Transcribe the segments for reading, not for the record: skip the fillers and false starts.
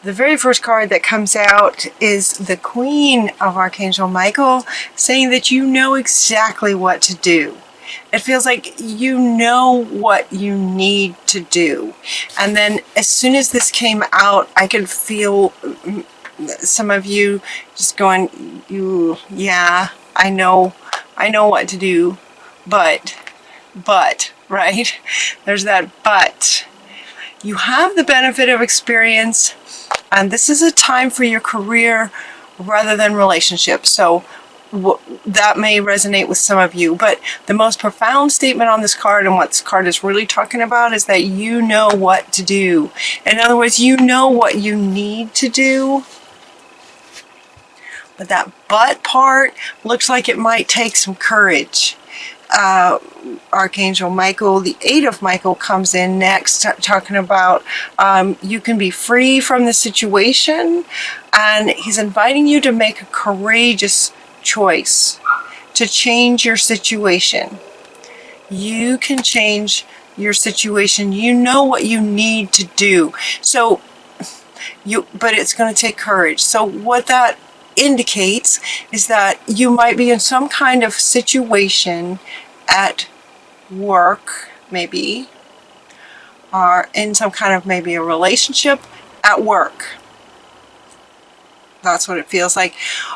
The very first card that comes out is the Queen of Archangel Michael, saying that you know exactly what to do. It feels like you know what you need to do. And then as soon as this came out, I could feel some of you just going, yeah, I know what to do, but, right? There's that but. You have the benefit of experience, and this is a time for your career rather than relationships. So that may resonate with some of you, but the most profound statement on this card, and what this card is really talking about, is that you know what to do. In other words, you know what you need to do. But that but part looks like it might take some courage. Archangel Michael, the 8 of Michael, comes in next, talking about you can be free from the situation, and he's inviting you to make a courageous choice to change your situation. You can change your situation. You know what you need to do. So but it's going to take courage. So what that indicates is that you might be in some kind of situation at work, maybe, or in some kind of maybe a relationship at work. That's what it feels like,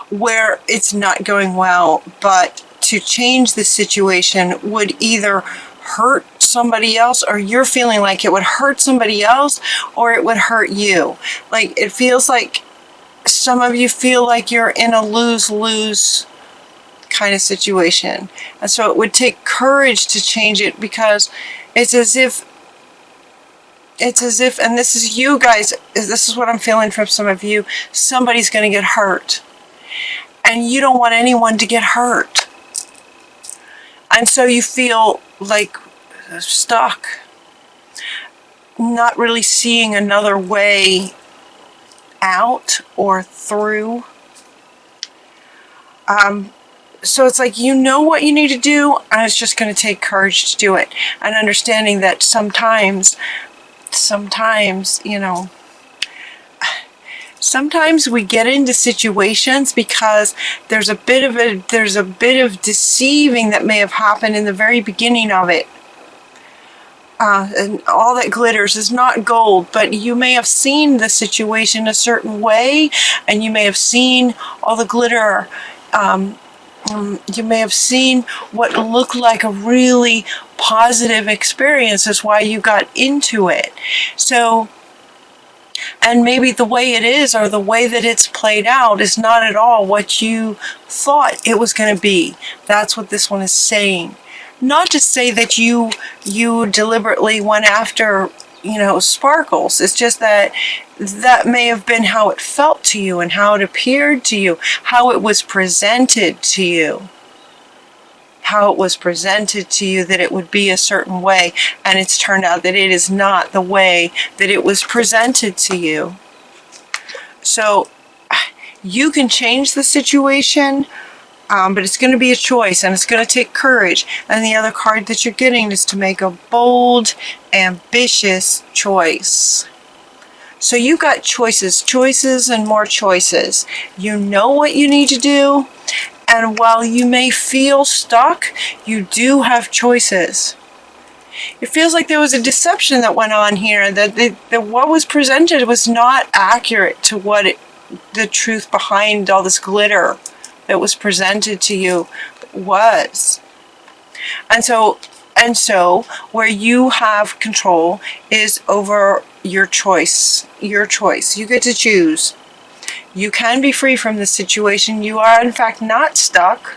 where it's not going well, but to change the situation would either hurt somebody else, or you're feeling like it would hurt somebody else, or it would hurt you. Like, it feels like some of you feel like you're in a lose-lose kind of situation. And so it would take courage to change it, because it's as if, and this is you guys, this is what I'm feeling from some of you, somebody's going to get hurt. And you don't want anyone to get hurt. And so you feel like stuck, not really seeing another way out or through. So it's like you know what you need to do, and it's just going to take courage to do it. And understanding that sometimes, you know, sometimes we get into situations because there's a bit of deceiving that may have happened in the very beginning of it. And all that glitters is not gold, but you may have seen the situation a certain way, and you may have seen all the glitter. You may have seen what looked like a really positive experience. That's why you got into it. So, and maybe the way it is, or the way that it's played out, is not at all what you thought it was going to be. That's what this one is saying. Not to say that you deliberately went after, you know, sparkles. It's just that may have been how it felt to you, and how it appeared to you, how it was presented to you. How it was presented to you that it would be a certain way, and it's turned out that it is not the way that it was presented to you. So you can change the situation, but it's going to be a choice, and it's going to take courage. And the other card that you're getting is to make a bold, ambitious choice. So you got choices and more choices. You know what you need to do, and while you may feel stuck, you do have choices. It feels like there was a deception that went on here, that what was presented was not accurate to the truth behind all this glitter that was presented to you was. And so where you have control is over your choice. You get to choose. You can be free from this situation. You are, in fact, not stuck.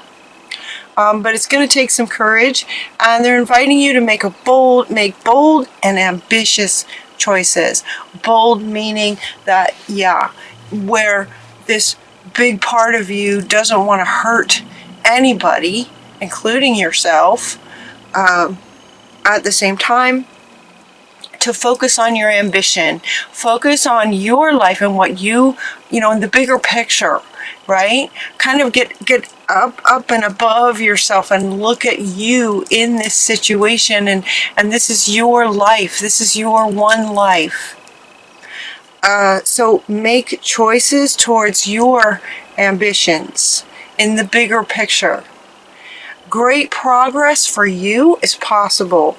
But it's going to take some courage. And they're inviting you to make bold and ambitious choices. Bold meaning that, where this big part of you doesn't want to hurt anybody, including yourself, at the same time, to focus on your ambition, focus on your life and what you in the bigger picture, right? Kind of get up and above yourself and look at you in this situation, and this is your life. This is your one life. So make choices towards your ambitions in the bigger picture. Great progress for you is possible.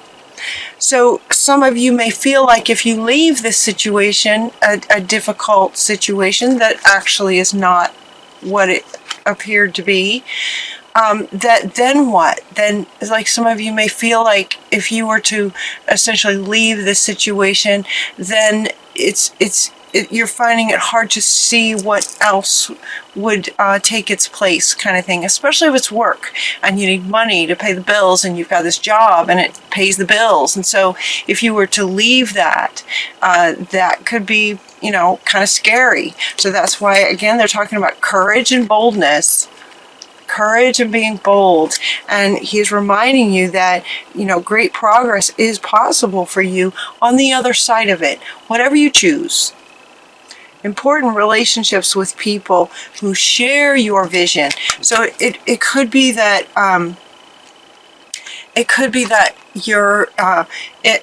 So some of you may feel like if you leave this situation, a difficult situation that actually is not what it appeared to be, that then what? Then, like, some of you may feel like if you were to essentially leave this situation, then you're finding it hard to see what else would take its place, kind of thing, especially if it's work and you need money to pay the bills and you've got this job and it pays the bills. And so if you were to leave that, that could be, kind of scary. So that's why, again, they're talking about courage and boldness. Courage and being bold. And he's reminding you that, great progress is possible for you on the other side of it, whatever you choose. Important relationships with people who share your vision. So it could be that you're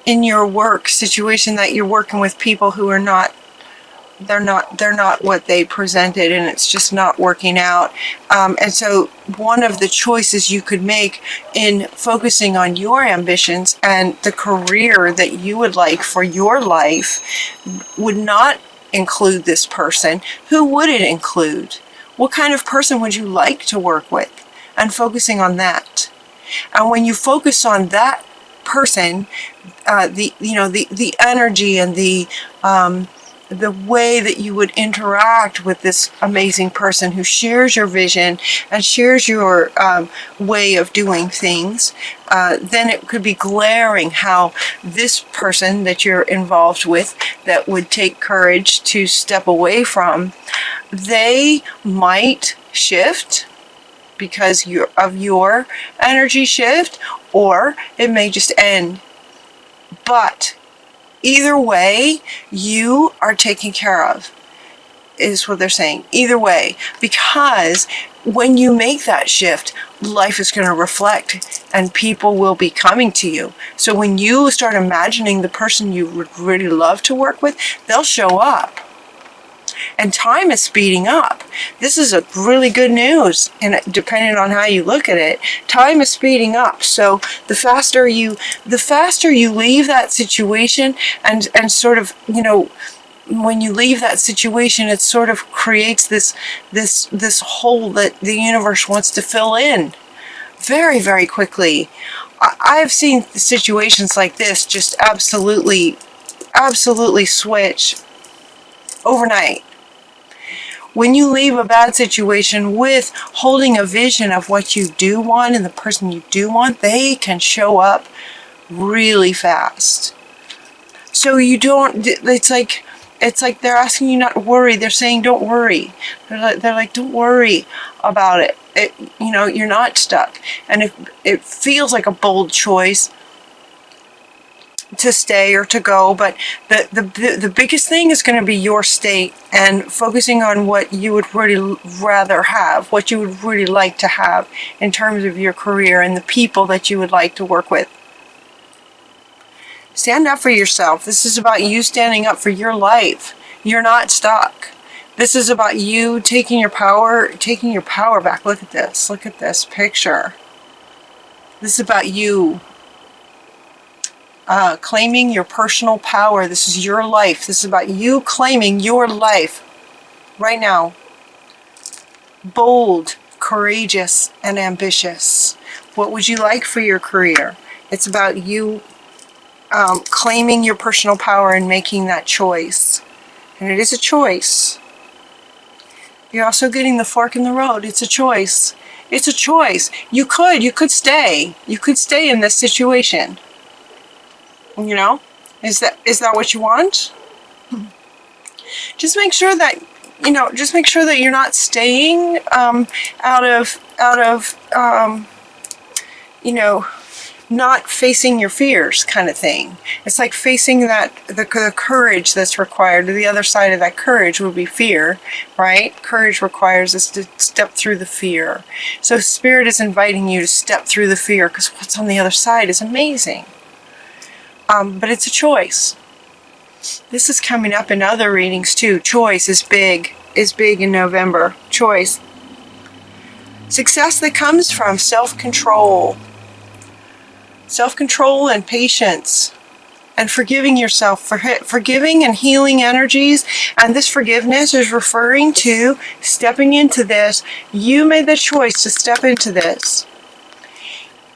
in your work situation that you're working with people who are not. They're not what they presented, and it's just not working out. And so one of the choices you could make in focusing on your ambitions and the career that you would like for your life would not include this person. Who would it include? What kind of person would you like to work with? And focusing on that. And when you focus on that person, the energy and the way that you would interact with this amazing person who shares your vision and shares your way of doing things, then it could be glaring how this person that you're involved with that would take courage to step away from, they might shift because of your energy shift, or it may just end. But either way, you are taken care of, is what they're saying. Either way, because when you make that shift, life is going to reflect and people will be coming to you. So when you start imagining the person you would really love to work with, they'll show up. And time is speeding up. This is a really good news, and depending on how you look at it, time is speeding up. So the faster you leave that situation, and sort of, when you leave that situation, it sort of creates this hole that the universe wants to fill in very, very quickly. I've seen situations like this just absolutely switch overnight. When you leave a bad situation with holding a vision of what you do want and the person you do want, they can show up really fast. So you don't, it's like they're asking you not to worry. They're saying don't worry. They're like don't worry about it. You're not stuck. And if it feels like a bold choice to stay or to go, but the biggest thing is going to be your state and focusing on what you would really rather have, what you would really like to have in terms of your career and the people that you would like to work with. Stand up for yourself. This is about you standing up for your life. You're not stuck. This is about you taking your power back. Look at this picture. This is about you claiming your personal power. This is your life. This is about you claiming your life right now. Bold, courageous, and ambitious. What would you like for your career? It's about you claiming your personal power and making that choice. And it is a choice. You're also getting the fork in the road. It's a choice. It's a choice. You could stay. You could stay in this situation. Is that what you want? Just make sure that you're not staying out of not facing your fears, kind of thing. It's like facing the courage that's required. The other side of that courage would be fear, right? Courage requires us to step through the fear. So Spirit is inviting you to step through the fear, because what's on the other side is amazing. But it's a choice. This is coming up in other readings too. Choice is big in November. Choice. Success that comes from self-control. Self-control and patience. And forgiving yourself, forgiving and healing energies. And this forgiveness is referring to stepping into this. You made the choice to step into this.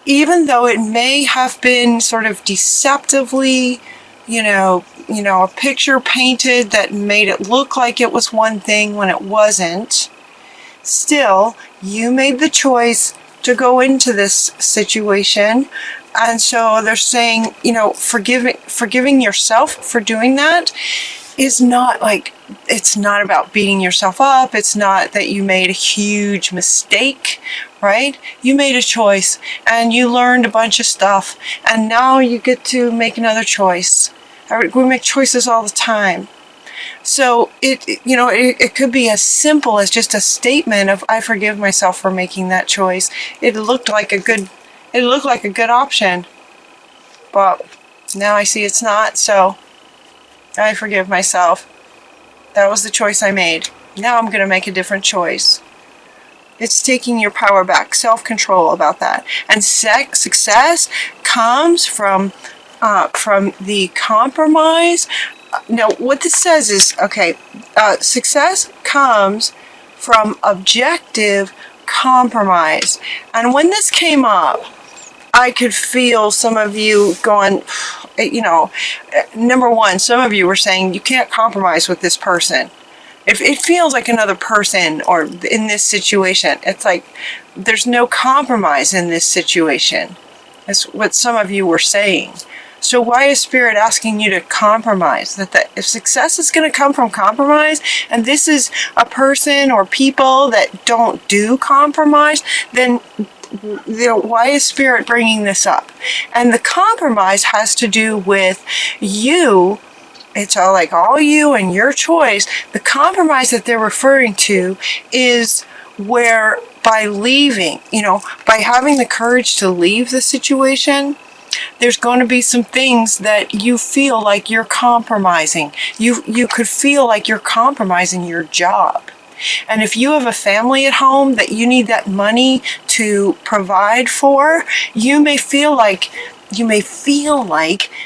Even though it may have been sort of deceptively, a picture painted that made it look like it was one thing when it wasn't, still, you made the choice to go into this situation. And so they're saying, forgiving yourself for doing that is not like, it's not about beating yourself up. It's not that you made a huge mistake, right? You made a choice and you learned a bunch of stuff, and now you get to make another choice. We make choices all the time. So it could be as simple as just a statement of, I forgive myself for making that choice. It looked like a good option, but now I see it's not, so I forgive myself. That was the choice I made. Now I'm going to make a different choice. It's taking your power back, self-control about that. And success comes from the compromise. Now, what this says is, success comes from objective compromise. And when this came up, I could feel some of you going, number one, some of you were saying you can't compromise with this person. If it feels like another person or in this situation, it's like there's no compromise in this situation. That's what some of you were saying. So why is Spirit asking you to compromise? That if success is going to come from compromise, and this is a person or people that don't do compromise, then why is Spirit bringing this up? And the compromise has to do with you. It's all you and your choice. The compromise that they're referring to is where by leaving, by having the courage to leave the situation, there's going to be some things that you feel like you're compromising. You could feel like you're compromising your job. And if you have a family at home that you need that money to provide for, you may feel like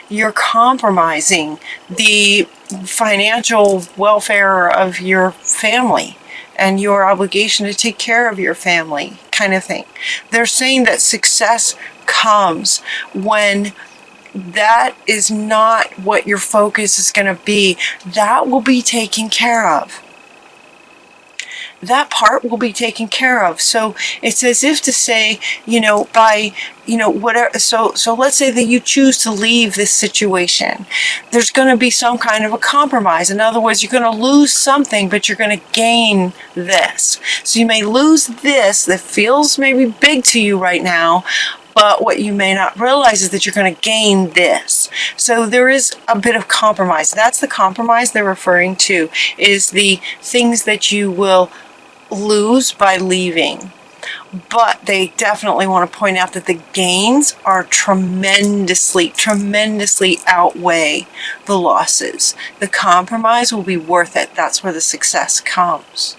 you're compromising the financial welfare of your family and your obligation to take care of your family, kind of thing. They're saying that success comes when that is not what your focus is going to be. That will be taken care of. That part will be taken care of. So it's as if to say, whatever. So let's say that you choose to leave this situation. There's going to be some kind of a compromise. In other words, you're going to lose something, but you're going to gain this. So you may lose this that feels maybe big to you right now, but what you may not realize is that you're going to gain this. So there is a bit of compromise. That's the compromise they're referring to, is the things that you will lose by leaving. But they definitely want to point out that the gains are tremendously outweigh the losses. The compromise will be worth it. That's where the success comes.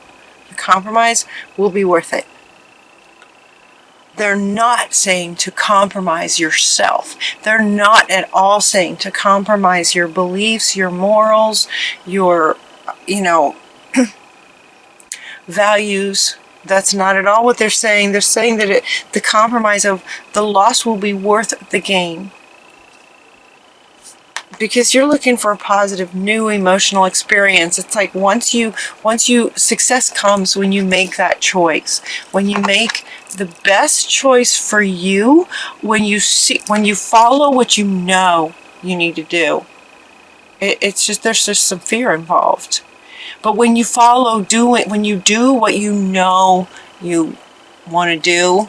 The compromise will be worth it. They're not saying to compromise yourself. They're not at all saying to compromise your beliefs, your morals, your, values. That's not at all what they're saying. They're saying that the compromise of the loss will be worth the gain. Because you're looking for a positive, new emotional experience. It's like once you, success comes when you make that choice. When you make the best choice for you, when you follow what you know you need to do. It's just, there's just some fear involved. But when you when you do what you know you want to do,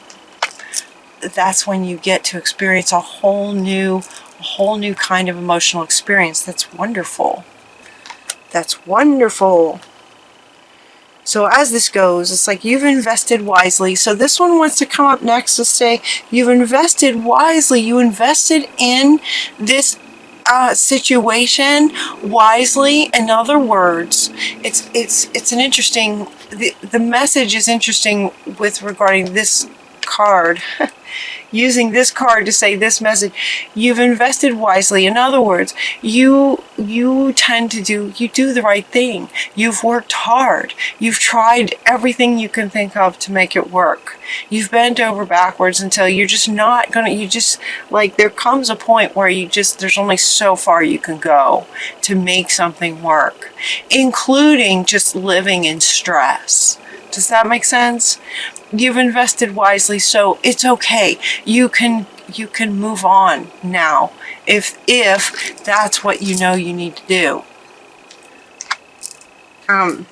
that's when you get to experience a whole new kind of emotional experience. That's wonderful. That's wonderful. So as this goes, it's like you've invested wisely. So this one wants to come up next to say you've invested wisely. You invested in this situation wisely. In other words, it's an interesting, the message is interesting with regarding this card. Using this card to say this message, you've invested wisely. In other words, you tend to do the right thing. You've worked hard. You've tried everything you can think of to make it work. You've bent over backwards until you're just not gonna, there comes a point where there's only so far you can go to make something work, including just living in stress. Does that make sense? You've invested wisely, so it's okay. You can move on now if that's what you know you need to do. All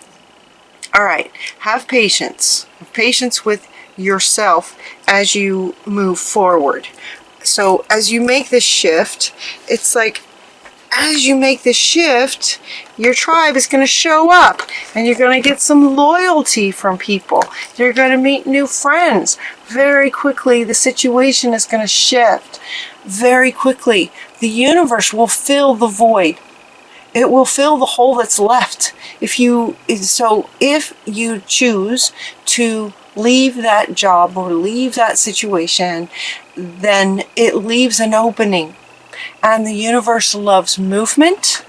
right. Have patience. Have patience with yourself as you move forward. So as you make this shift, it's like, as you make this shift, your tribe is going to show up and you're going to get some loyalty from people. You're going to meet new friends. Very quickly, the situation is going to shift. Very quickly, the universe will fill the void. It will fill the hole that's left. If you choose to leave that job or leave that situation, then it leaves an opening. And the universe loves movement,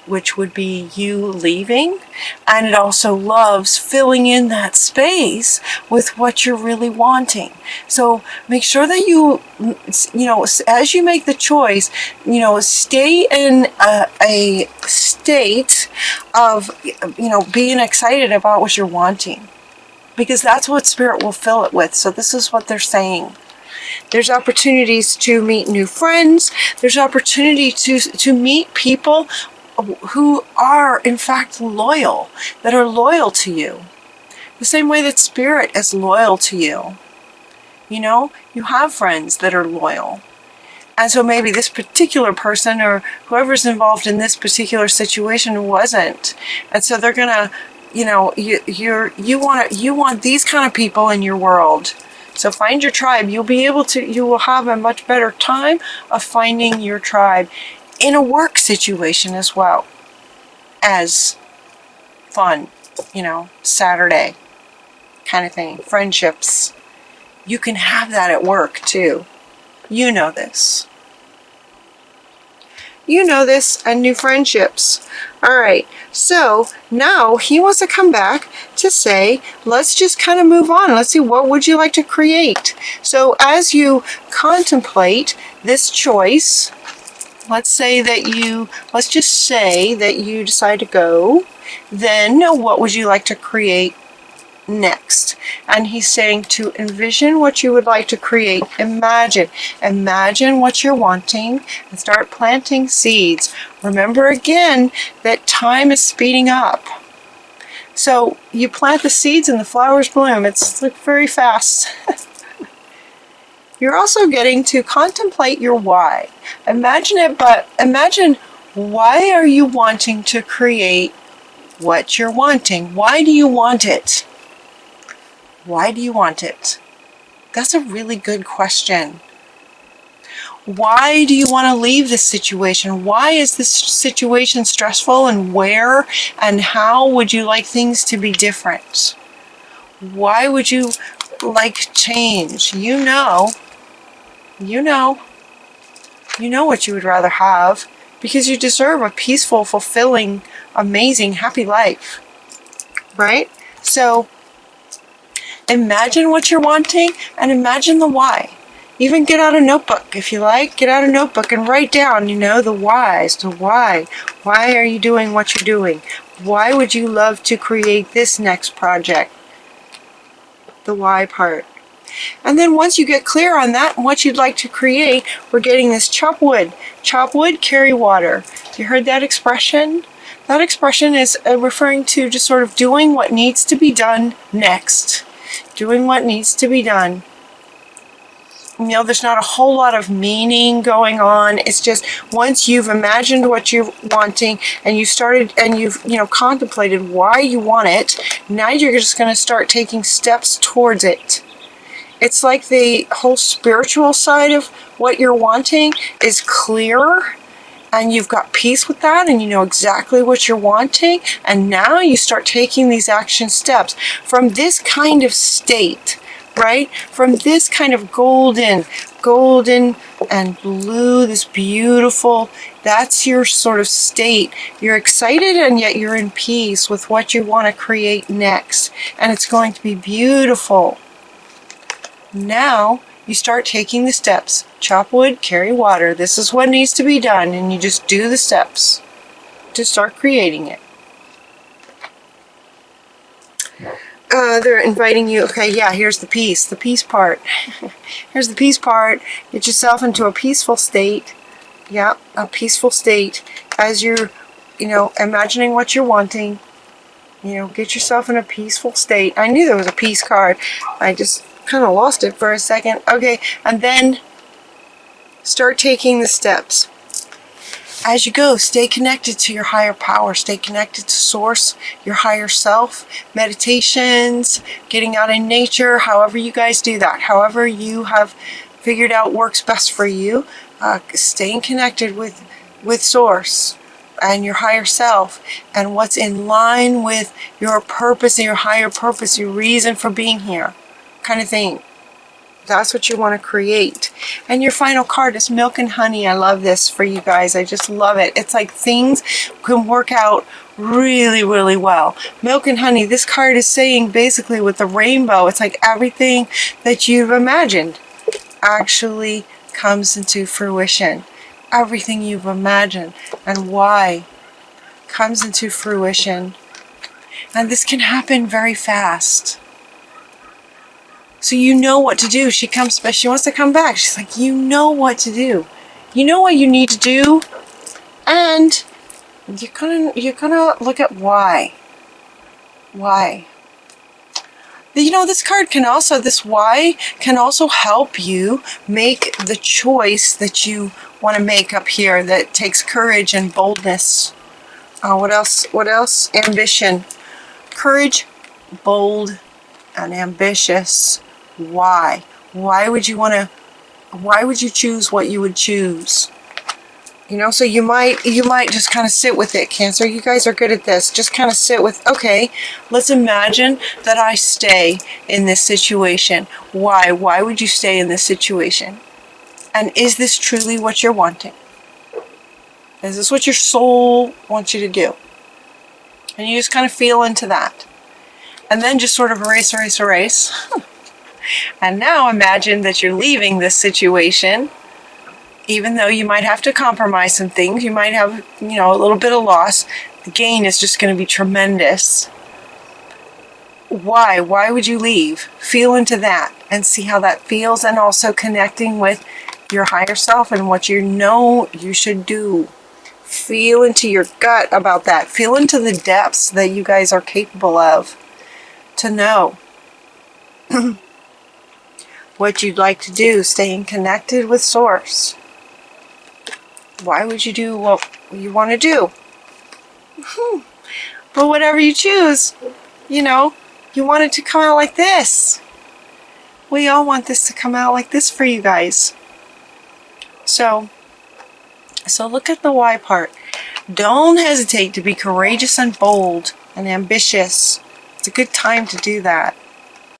which would be you leaving. And it also loves filling in that space with what you're really wanting. So make sure that you as you make the choice, stay in a state of, being excited about what you're wanting. Because that's what Spirit will fill it with. So this is what they're saying. There's opportunities to meet new friends. There's opportunity to meet people who are, in fact, loyal, that are loyal to you. The same way that Spirit is loyal to you. You have friends that are loyal. And so maybe this particular person or whoever's involved in this particular situation wasn't. And so they're going to, you want these kind of people in your world. So find your tribe. You will have a much better time of finding your tribe in a work situation as well as fun, Saturday kind of thing, friendships. You can have that at work too. You know this. And new friendships. All right. So now he wants to come back to say, let's just kind of move on. Let's see, what would you like to create? So as you contemplate this choice, let's just say that you decide to go, then what would you like to create next? And he's saying to envision what you would like to create. Imagine what you're wanting and start planting seeds. Remember again that time is speeding up. So you plant the seeds and the flowers bloom. It's like very fast. You're also getting to contemplate your why. Imagine it, but imagine, why are you wanting to create what you're wanting? Why do you want it? Why do you want it? That's a really good question. Why do you want to leave this situation? Why is this situation stressful, and where and how would you like things to be different? Why would you like change? You know what you would rather have, because you deserve a peaceful, fulfilling, amazing, happy life, right? So imagine what you're wanting and imagine the why. Even get out a notebook if you like. Get out a notebook and write down, the whys. The why. Why are you doing what you're doing? Why would you love to create this next project? The why part. And then once you get clear on that and what you'd like to create, we're getting this chop wood. Chop wood, carry water. You heard that expression? That expression is referring to just sort of doing what needs to be done next. Doing what needs to be done. There's not a whole lot of meaning going on. It's just once you've imagined what you're wanting and you started and you've, contemplated why you want it, now you're just going to start taking steps towards it. It's like the whole spiritual side of what you're wanting is clearer, and you've got peace with that, and you know exactly what you're wanting, and now you start taking these action steps from this kind of state, right? From this kind of golden and blue, this beautiful, that's your sort of state. You're excited and yet you're in peace with what you want to create next, and it's going to be beautiful. Now you start taking the steps. Chop wood, carry water. This is what needs to be done, and you just do the steps to start creating it. They're inviting you. Okay, yeah, here's the peace part. Here's the peace part. Get yourself into a peaceful state. Yeah, a peaceful state as you're, you know, imagining what you're wanting. You know, get yourself in a peaceful state. I knew there was a peace card. I just kind of lost it for a second. Okay, and then start taking the steps. As you go, stay connected to your higher power. Stay connected to source, your higher self. Meditations, getting out in nature, however you guys do that. However you have figured out works best for you. Staying connected with source and your higher self and what's in line with your purpose and your higher purpose, your reason for being here, kind of thing. That's what you want to create. And your final card is milk and honey. I love this for you guys. I just love it. It's like things can work out really, really well. Milk and honey. This card is saying basically with the rainbow, it's like everything that you've imagined actually comes into fruition. Everything you've imagined and why comes into fruition. And this can happen very fast. So you know what to do. She comes back. She wants to come back. She's like, you know what to do. You know what you need to do, and you're gonna look at why. Why? You know, this card can also, this why can also help you make the choice that you want to make up here that takes courage and boldness. What else? What else? Ambition. Courage, bold, and ambitious. Why? Why would you choose what you would choose? You know, so you might just kind of sit with it, Cancer. You guys are good at this. Just kind of sit with, okay, let's imagine that I stay in this situation. Why? Why would you stay in this situation? And is this truly what you're wanting? Is this what your soul wants you to do? And you just kind of feel into that. And then just sort of erase. And now imagine that you're leaving this situation, even though you might have to compromise some things. You might have, you know, a little bit of loss. The gain is just going to be tremendous. Why? Why would you leave? Feel into that and see how that feels, and also connecting with your higher self and what you know you should do. Feel into your gut about that. Feel into the depths that you guys are capable of to know what you'd like to do, staying connected with source. Why would you do what you want to do? But whatever you choose, you know, you want it to come out like this. We all want this to come out like this for you guys. So look at the why part. Don't hesitate to be courageous and bold and ambitious. It's a good time to do that.